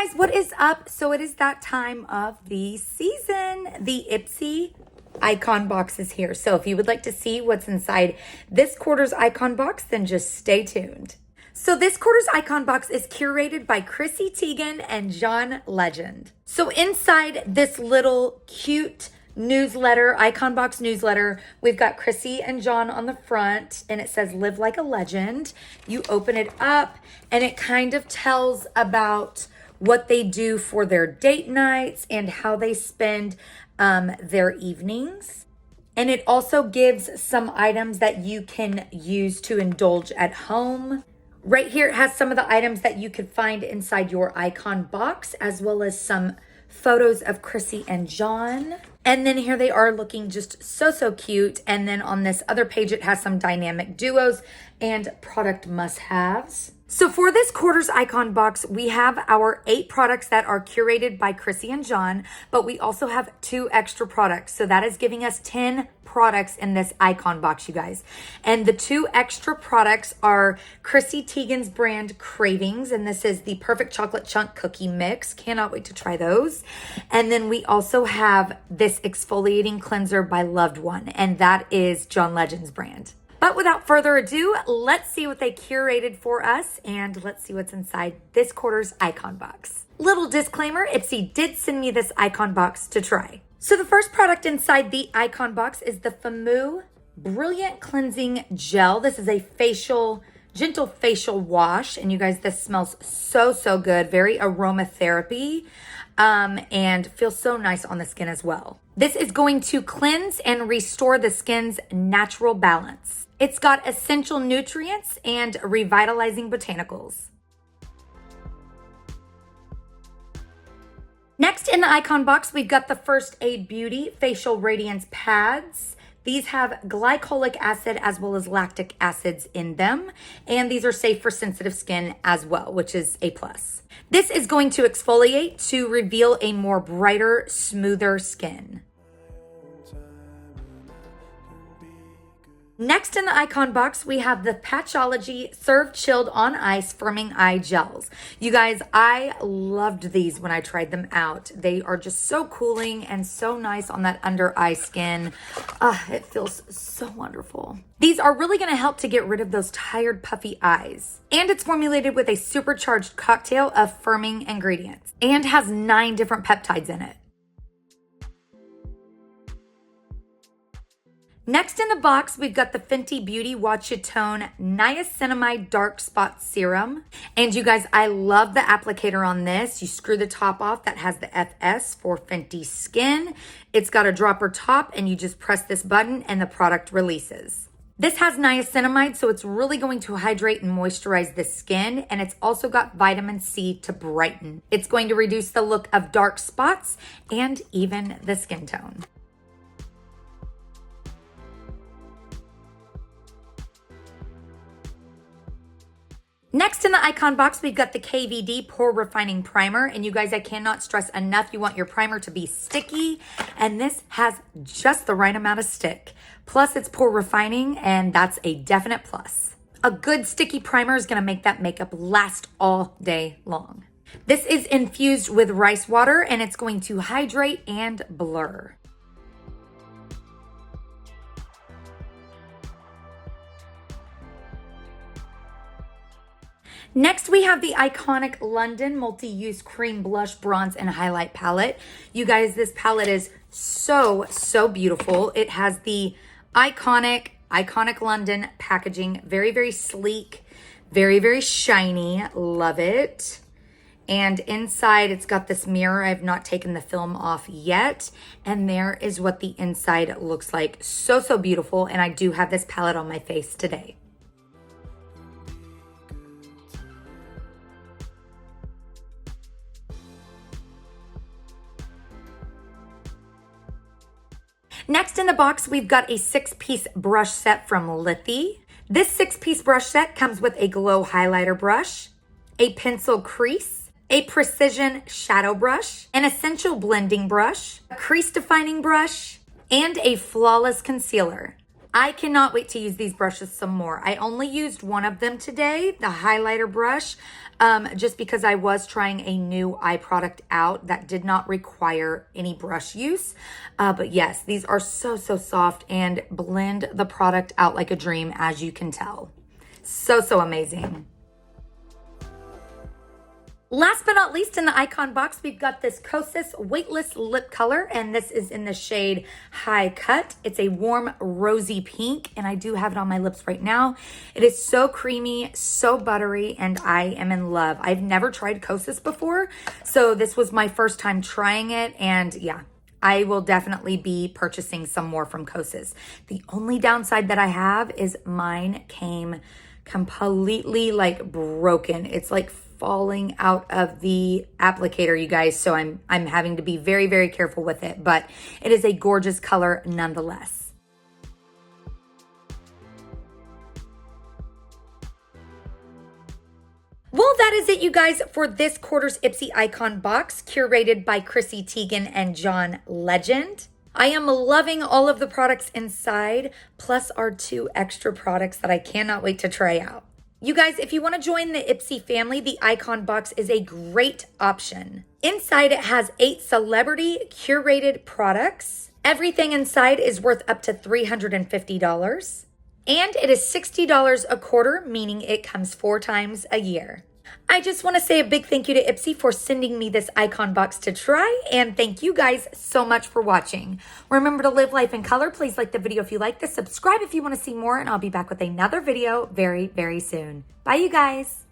guys, what is up? So it is that time of the season. The Ipsy icon box is here. So if you would like to see what's inside this quarter's icon box, then just stay tuned. So this quarter's icon box is curated by Chrissy Teigen and John Legend. So inside this little cute newsletter, icon box newsletter, we've got Chrissy and John on the front, and it says live like a legend. You open it up and it kind of tells about what they do for their date nights and how they spend their evenings. And it also gives some items that you can use to indulge at home. Right here, it has some of the items that you could find inside your icon box, as well as some photos of Chrissy and John. And then here they are looking just so cute. And then on this other page, it has some dynamic duos and product must-haves. So for this quarter's icon box, we have our 8 products that are curated by Chrissy and John, but we also have 2 extra products. So that is giving us 10 products in this icon box, you guys. And the 2 extra products are Chrissy Teigen's brand Cravings, and this is the Perfect Chocolate Chunk Cookie Mix. Cannot wait to try those. And then we also have this exfoliating cleanser by Loved One, and that is John Legend's brand. But without further ado, let's see what they curated for us, and let's see what's inside this quarter's icon box. Little disclaimer, Ipsy did send me this icon box to try. So the first product inside the icon box is the Famu Brilliant Cleansing Gel. This is a gentle facial wash, and you guys, this smells so good. Very aromatherapy, and feels so nice on the skin as well. This is going to cleanse and restore the skin's natural balance. It's got essential nutrients and revitalizing botanicals. Next in the icon box, we've got the First Aid Beauty Facial Radiance Pads. These have glycolic acid as well as lactic acids in them, and these are safe for sensitive skin as well, which is a plus. This is going to exfoliate to reveal a more brighter, smoother skin. Next in the icon box, we have the Patchology Serve Chilled on Ice Firming Eye Gels. You guys, I loved these when I tried them out. They are just so cooling and so nice on that under eye skin. It feels so wonderful. These are really going to help to get rid of those tired, puffy eyes. And it's formulated with a supercharged cocktail of firming ingredients and has 9 different peptides in it. Next in the box, we've got the Fenty Beauty Watch-A-Tone Niacinamide Dark Spot Serum. And you guys, I love the applicator on this. You screw the top off. That has the FS for Fenty Skin. It's got a dropper top, and you just press this button and the product releases. This has niacinamide, so it's really going to hydrate and moisturize the skin, and it's also got vitamin C to brighten. It's going to reduce the look of dark spots and even the skin tone. Next in the icon box, we've got the KVD Pore Refining Primer. And you guys, I cannot stress enough, you want your primer to be sticky. And this has just the right amount of stick. Plus, it's pore refining, and that's a definite plus. A good sticky primer is going to make that makeup last all day long. This is infused with rice water, and it's going to hydrate and blur. Next, we have the iconic London Multi-Use Cream Blush Bronze and Highlight Palette. You guys, this palette is so beautiful. It has the iconic London packaging. Very sleek, very shiny. Love it. And inside, it's got this mirror. I've not taken the film off yet. And there is what the inside looks like. So beautiful. And I do have this palette on my face today. Next in the box, we've got a 6-piece brush set from Lithi. This 6-piece brush set comes with a glow highlighter brush, a pencil crease, a precision shadow brush, an essential blending brush, a crease defining brush, and a flawless concealer. I cannot wait to use these brushes some more. I only used one of them today, the highlighter brush. just because I was trying a new eye product out that did not require any brush use. But yes, these are so soft and blend the product out like a dream, as you can tell. So amazing. Last but not least, in the Icon box, we've got this Kosas Weightless Lip Color, and this is in the shade High Cut. It's a warm rosy pink, and I do have it on my lips right now. It is so creamy, so buttery, and I am in love. I've never tried Kosas before, so this was my first time trying it, and yeah, I will definitely be purchasing some more from Kosas. The only downside that I have is mine came completely like broken. It's like falling out of the applicator, you guys, so I'm having to be very careful with it, but it is a gorgeous color nonetheless. Well, that is it, you guys, for this quarter's Ipsy Icon box, curated by Chrissy Teigen and John Legend. I am loving all of the products inside, plus our 2 extra products that I cannot wait to try out. You guys, if you want to join the Ipsy family, the Icon box is a great option. Inside, it has 8 celebrity curated products. Everything inside is worth up to $350. And it is $60 a quarter, meaning it comes 4 times a year. I just want to say a big thank you to Ipsy for sending me this Icon box to try, and thank you guys so much for watching. Remember to live life in color. Please like the video if you like this, subscribe if you want to see more, and I'll be back with another video very soon. Bye, you guys.